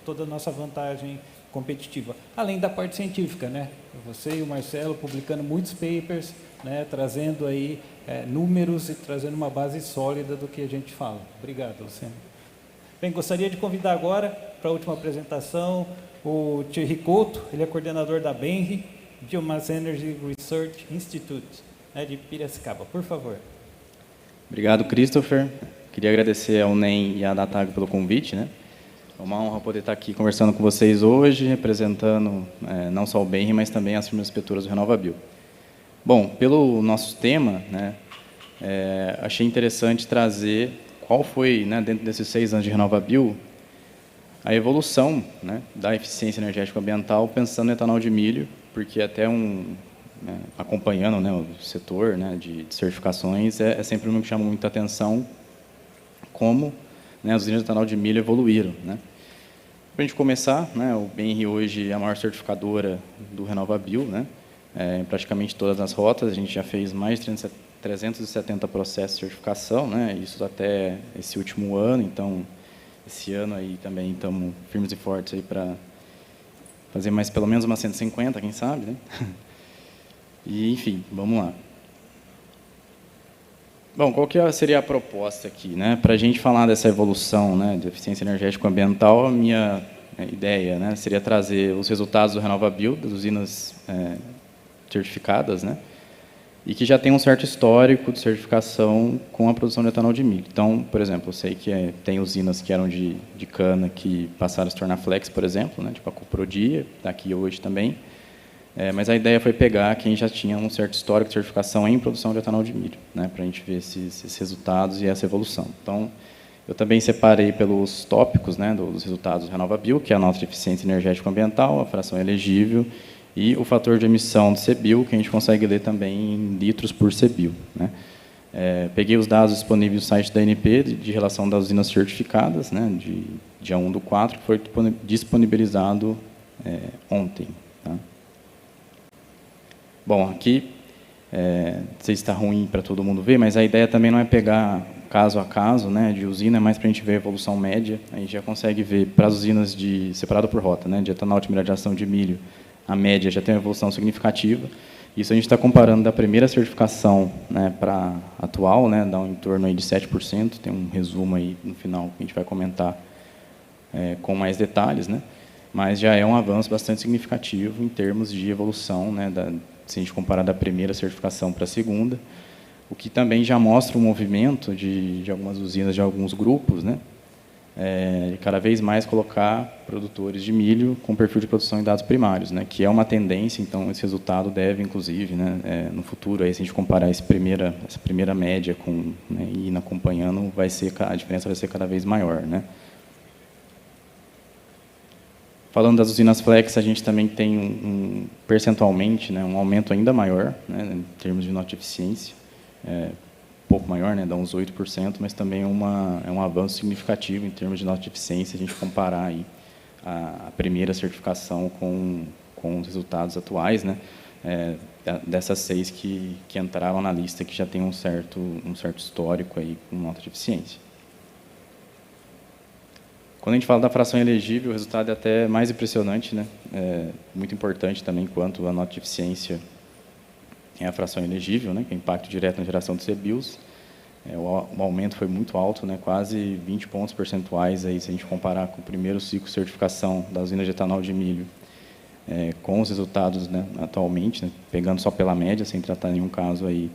toda a nossa vantagem competitiva, além da parte científica, né? Você e o Marcelo publicando muitos papers, né? Trazendo aí números e trazendo uma base sólida do que a gente fala. Obrigado, Luciano. Bem, gostaria de convidar agora para a última apresentação o Thierry Couto, ele é coordenador da BENRE, Biomass Energy Research Institute, né, de Piracicaba. Por favor. Obrigado, Christopher. Queria agradecer ao NEM e à Datag pelo convite, né? É uma honra poder estar aqui conversando com vocês hoje, representando não só o BENRE, mas também as firmas inspetoras do RenovaBio. Bom, pelo nosso tema, né, achei interessante trazer qual foi, né, dentro desses 6 anos de RenovaBio, a evolução, né, da eficiência energética ambiental pensando no etanol de milho, porque até acompanhando, né, o setor, né, de certificações, é sempre um que chama muita atenção como, né, as usinas de etanol de milho evoluíram, né. Para a gente começar, né, o BENRE hoje é a maior certificadora do RenovaBio, né, em praticamente todas as rotas. A gente já fez mais de 370 processos de certificação, né, isso até esse último ano. Então, esse ano aí também estamos firmes e fortes aí para fazer mais pelo menos umas 150, quem sabe, né? E, enfim, vamos lá. Bom, qual que seria a proposta aqui, né? Para a gente falar dessa evolução, né, de eficiência energética ambiental, a minha ideia, né, seria trazer os resultados do RenovaBio, das usinas certificadas, né, e que já tem um certo histórico de certificação com a produção de etanol de milho. Então, por exemplo, eu sei que tem usinas que eram de cana que passaram a se tornar flex, por exemplo, né, tipo a Coprodia, está aqui hoje também. Mas a ideia foi pegar quem já tinha um certo histórico de certificação em produção de etanol de milho, né, para a gente ver esses resultados e essa evolução. Então, eu também separei pelos tópicos, né, dos resultados do RenovaBio, que é a nota de eficiência energética ambiental, a fração elegível e o fator de emissão de CBio, que a gente consegue ler também em litros por CBio, né. Peguei os dados disponíveis no site da ANP de relação das usinas certificadas, né, de dia 1/4, que foi disponibilizado ontem. Tá? Bom, aqui, não sei se está ruim para todo mundo ver, mas a ideia também não é pegar caso a caso, né, de usina, é mais para a gente ver a evolução média. A gente já consegue ver para as usinas separado por rota, né, de etanol de mineralização de milho, a média já tem uma evolução significativa. Isso a gente está comparando da primeira certificação, né, para a atual, né, dá um entorno aí de 7%, tem um resumo aí no final que a gente vai comentar com mais detalhes, né, mas já é um avanço bastante significativo em termos de evolução, né, se a gente comparar da primeira certificação para a segunda, o que também já mostra um movimento de algumas usinas, de alguns grupos, né, de cada vez mais colocar produtores de milho com perfil de produção em dados primários, né, que é uma tendência. Então, esse resultado deve, inclusive, né, no futuro, aí, se a gente comparar essa primeira média com, né, e indo acompanhando, a diferença vai ser cada vez maior, né. Falando das usinas flex, a gente também tem percentualmente, né, um aumento ainda maior, né, em termos de nota de eficiência, um pouco maior, né, dá uns 8%, mas também é um avanço significativo em termos de nota de eficiência, a gente comparar aí a primeira certificação com os resultados atuais, né, dessas 6 que entraram na lista, que já tem um certo histórico aí com nota de eficiência. Quando a gente fala da fração elegível, o resultado é até mais impressionante, né? Muito importante também, quanto a nota de eficiência é a fração elegível, né? Que é impacto direto na geração de CBIOS. O aumento foi muito alto, né? Quase 20 pontos percentuais, aí, se a gente comparar com o primeiro ciclo de certificação da usina de etanol de milho, com os resultados, né, atualmente, né? Pegando só pela média, sem tratar nenhum caso aí,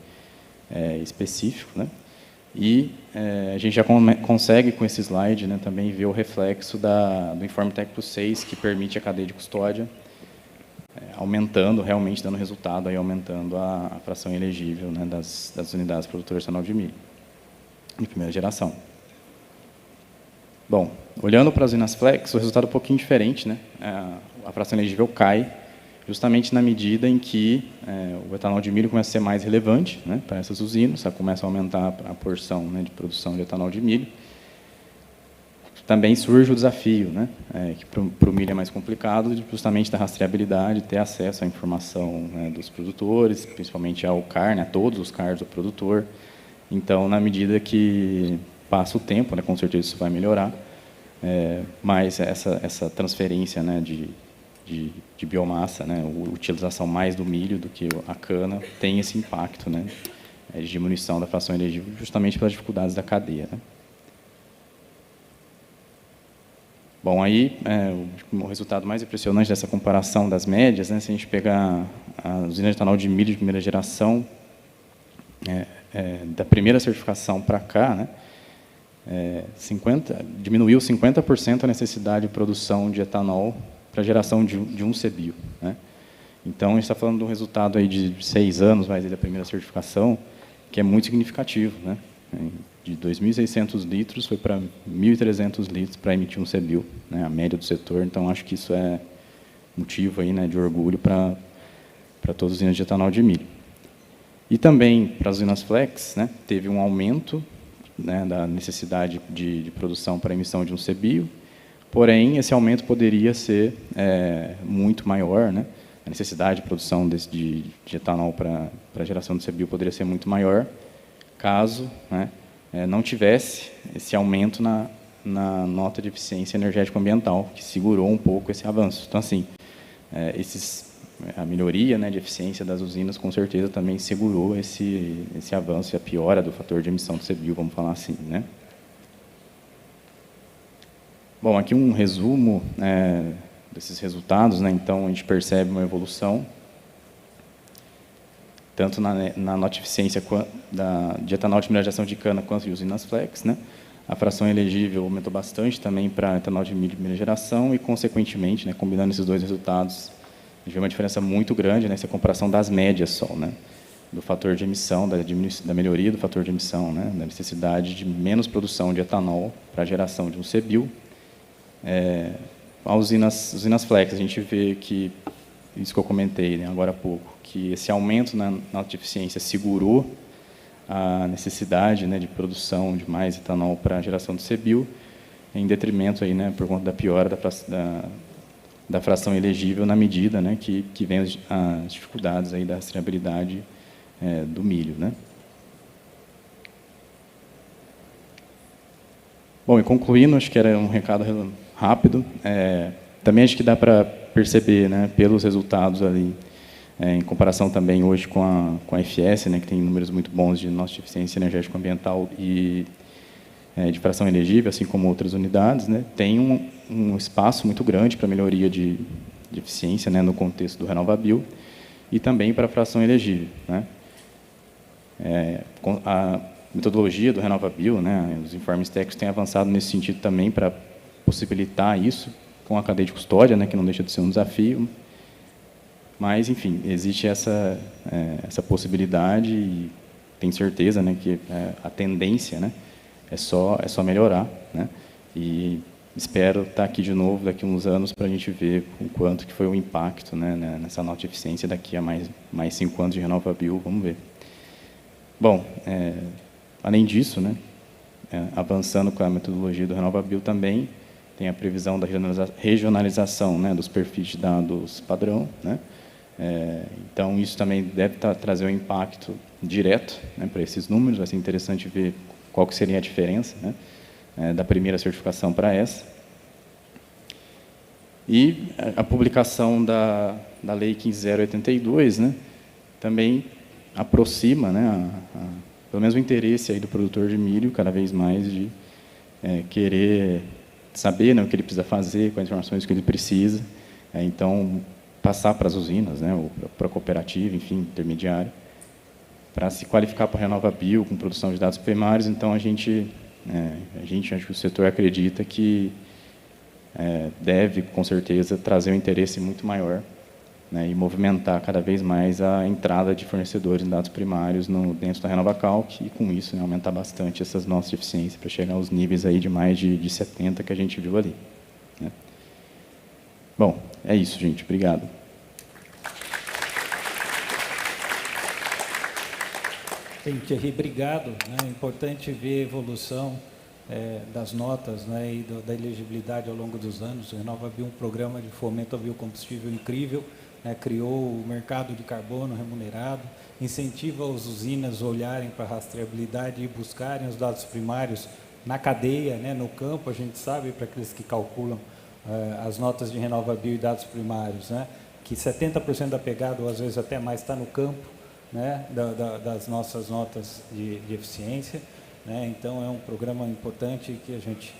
específico, né? E a gente já consegue, com esse slide, né, também ver o reflexo do informe técnico 6, que permite a cadeia de custódia, aumentando, realmente dando resultado, aí, aumentando a fração elegível, né, das unidades produtoras de etanol de milho, de primeira geração. Bom, olhando para as usinas flex, o resultado é um pouquinho diferente, né? A fração elegível cai, justamente na medida em que o etanol de milho começa a ser mais relevante, né, para essas usinas, começa a aumentar a porção, né, de produção de etanol de milho. Também surge o desafio, né, que para o milho é mais complicado, justamente da rastreabilidade, ter acesso à informação, né, dos produtores, principalmente ao CAR, né, a todos os CARs do produtor. Então, na medida que passa o tempo, né, com certeza isso vai melhorar, mas essa transferência, né, de biomassa, né, a utilização mais do milho do que a cana, tem esse impacto, né, de diminuição da fração elegível, justamente pelas dificuldades da cadeia, né. Bom, aí, o resultado mais impressionante dessa comparação das médias, né, se a gente pegar a usina de etanol de milho de primeira geração, da primeira certificação para cá, né, diminuiu 50% a necessidade de produção de etanol para a geração de um CBio, né? Então, a gente está falando de um resultado aí de 6 anos, mais da primeira certificação, que é muito significativo, né? De 2.600 litros foi para 1.300 litros para emitir um CBio, né? A média do setor. Então, acho que isso é motivo aí, né, de orgulho para todas as usinas de etanol de milho. E também para as usinas flex, né, teve um aumento, né, da necessidade de produção para emissão de um CBio, porém, esse aumento poderia ser muito maior, né? A necessidade de produção de etanol para a geração de CBio poderia ser muito maior, caso, né, não tivesse esse aumento na nota de eficiência energética ambiental, que segurou um pouco esse avanço. Então, assim, a melhoria, né, de eficiência das usinas, com certeza, também segurou esse avanço e a piora do fator de emissão do CBio, vamos falar assim, né? Bom, aqui um resumo desses resultados, né? Então, a gente percebe uma evolução, tanto na nota de eficiência de etanol de mineralização de cana quanto de usinas flex, né? A fração elegível aumentou bastante também para etanol de milho de primeira geração e, consequentemente, né, combinando esses dois resultados, a gente vê uma diferença muito grande nessa comparação das médias só, né? Do fator de emissão, da melhoria do fator de emissão, né? Da necessidade de menos produção de etanol para a geração de um CBio. As usinas flex, a gente vê que, isso que eu comentei, né, agora há pouco, que esse aumento na nota de eficiência segurou a necessidade, né, de produção de mais etanol para a geração de CBio, em detrimento, aí, né, por conta da piora da fração elegível na medida, né, que vem as dificuldades aí da rastreabilidade do milho, né. Bom, e concluindo, acho que era um recado rápido. Também acho que dá para perceber, né, pelos resultados ali, em comparação também hoje com a FS, né, que tem números muito bons de nossa eficiência energética ambiental e de fração elegível, assim como outras unidades, né, tem um espaço muito grande para melhoria de eficiência, né, no contexto do RenovaBio e também para a fração elegível, né. A metodologia do RenovaBio, né, os informes técnicos têm avançado nesse sentido também para possibilitar isso com a cadeia de custódia, né, que não deixa de ser um desafio. Mas, enfim, existe essa possibilidade e tenho certeza, né, que a tendência, né, é só melhorar, né, e espero estar aqui de novo daqui a uns anos para a gente ver o quanto que foi o impacto, né, nessa nota de eficiência daqui a mais 5 anos de RenovaBio, vamos ver. Bom, além disso, né, avançando com a metodologia do RenovaBio também, tem a previsão da regionalização, né, dos perfis de dados padrão, né. Então, isso também deve trazer um impacto direto, né, para esses números. Vai ser interessante ver qual que seria a diferença, né, da primeira certificação para essa. E a publicação da Lei 15.082, né, também aproxima, né, pelo menos o interesse aí do produtor de milho, cada vez mais, de querer saber, né, o que ele precisa fazer, quais informações que ele precisa. Então, passar para as usinas, né, ou para a cooperativa, enfim, intermediário, para se qualificar para a RenovaBio com produção de dados primários. Então, a gente acho que o setor acredita que deve, com certeza, trazer um interesse muito maior, né, e movimentar cada vez mais a entrada de fornecedores de dados primários dentro da RenovaCalc e, com isso, né, aumentar bastante essas nossas eficiências para chegar aos níveis aí de mais de 70 que a gente viu ali, né. Bom, é isso, gente. Obrigado. Bem, Thierry, obrigado. É importante ver a evolução das notas, né, e da elegibilidade ao longo dos anos. O RenovaBio é um programa de fomento ao biocombustível incrível, né, criou o mercado de carbono remunerado, incentiva as usinas a olharem para a rastreabilidade e buscarem os dados primários na cadeia, né, no campo. A gente sabe, para aqueles que calculam as notas de RenovaBio e dados primários, né, que 70% da pegada, ou às vezes até mais, está no campo, né, das nossas notas de eficiência, né. Então, é um programa importante que a gente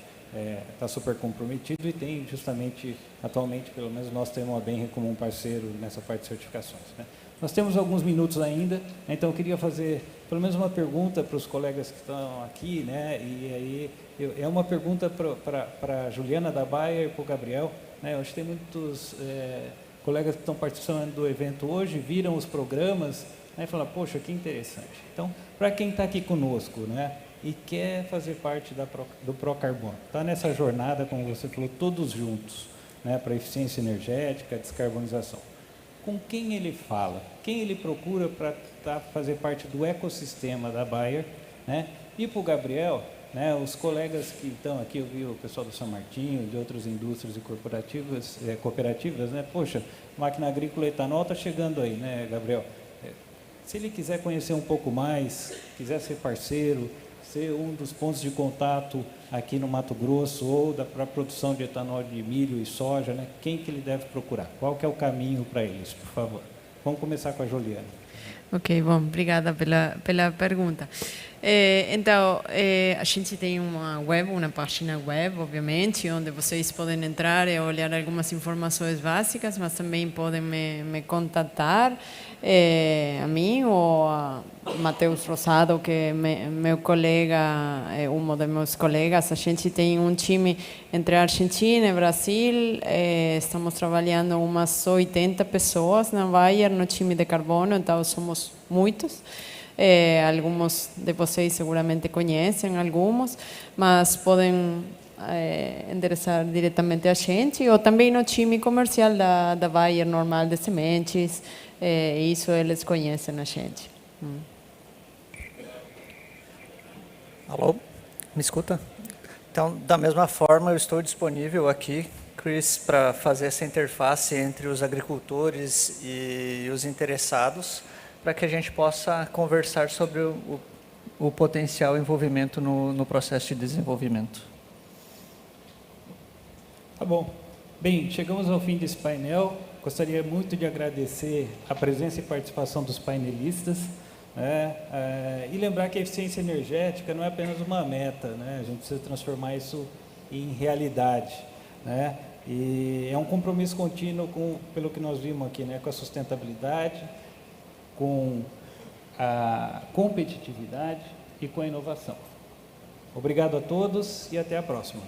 está super comprometido e tem justamente, atualmente, pelo menos nós temos a Benre como um parceiro nessa parte de certificações, né? Nós temos alguns minutos ainda, então eu queria fazer pelo menos uma pergunta para os colegas que estão aqui, né? E aí é uma pergunta para a Juliana da Bayer e para o Gabriel, né? Eu acho que tem muitos colegas que estão participando do evento hoje, viram os programas, né, e falaram, poxa, que interessante. Então, para quem está aqui conosco, né, e quer fazer parte do Procarbono, está nessa jornada, como você falou, todos juntos, né, para eficiência energética, descarbonização. Com quem ele fala? Quem ele procura para fazer parte do ecossistema da Bayer, né? E para o Gabriel, né, os colegas que estão aqui, eu vi o pessoal do São Martinho, de outras indústrias e cooperativas, né? Poxa, máquina agrícola etanol está chegando aí, né, Gabriel? Se ele quiser conhecer um pouco mais, quiser ser parceiro, ser um dos pontos de contato aqui no Mato Grosso ou para a produção de etanol de milho e soja, né? Quem que ele deve procurar? Qual que é o caminho para eles, por favor? Vamos começar com a Juliana. Ok, bom, obrigada pela pergunta. Então, a gente tem uma página web, obviamente, onde vocês podem entrar e olhar algumas informações básicas, mas também podem me contatar, a mim ou a Matheus Rosado, que é meu colega, um dos meus colegas. A gente tem um time entre Argentina e Brasil, estamos trabalhando umas 80 pessoas na Bayer, no time de carbono, então somos muitos. Alguns de vocês seguramente conhecem alguns, mas podem endereçar diretamente a gente, ou também no time comercial da Bayer normal de sementes, isso eles conhecem a gente. Alô? Me escuta? Então, da mesma forma, eu estou disponível aqui, Chris, para fazer essa interface entre os agricultores e os interessados, para que a gente possa conversar sobre o potencial envolvimento no processo de desenvolvimento. Tá bom. Bem, chegamos ao fim desse painel. Gostaria muito de agradecer a presença e participação dos painelistas, né? E lembrar que a eficiência energética não é apenas uma meta, né? A gente precisa transformar isso em realidade, né? E é um compromisso contínuo pelo que nós vimos aqui, né? Com a sustentabilidade, com a competitividade e com a inovação. Obrigado a todos e até a próxima.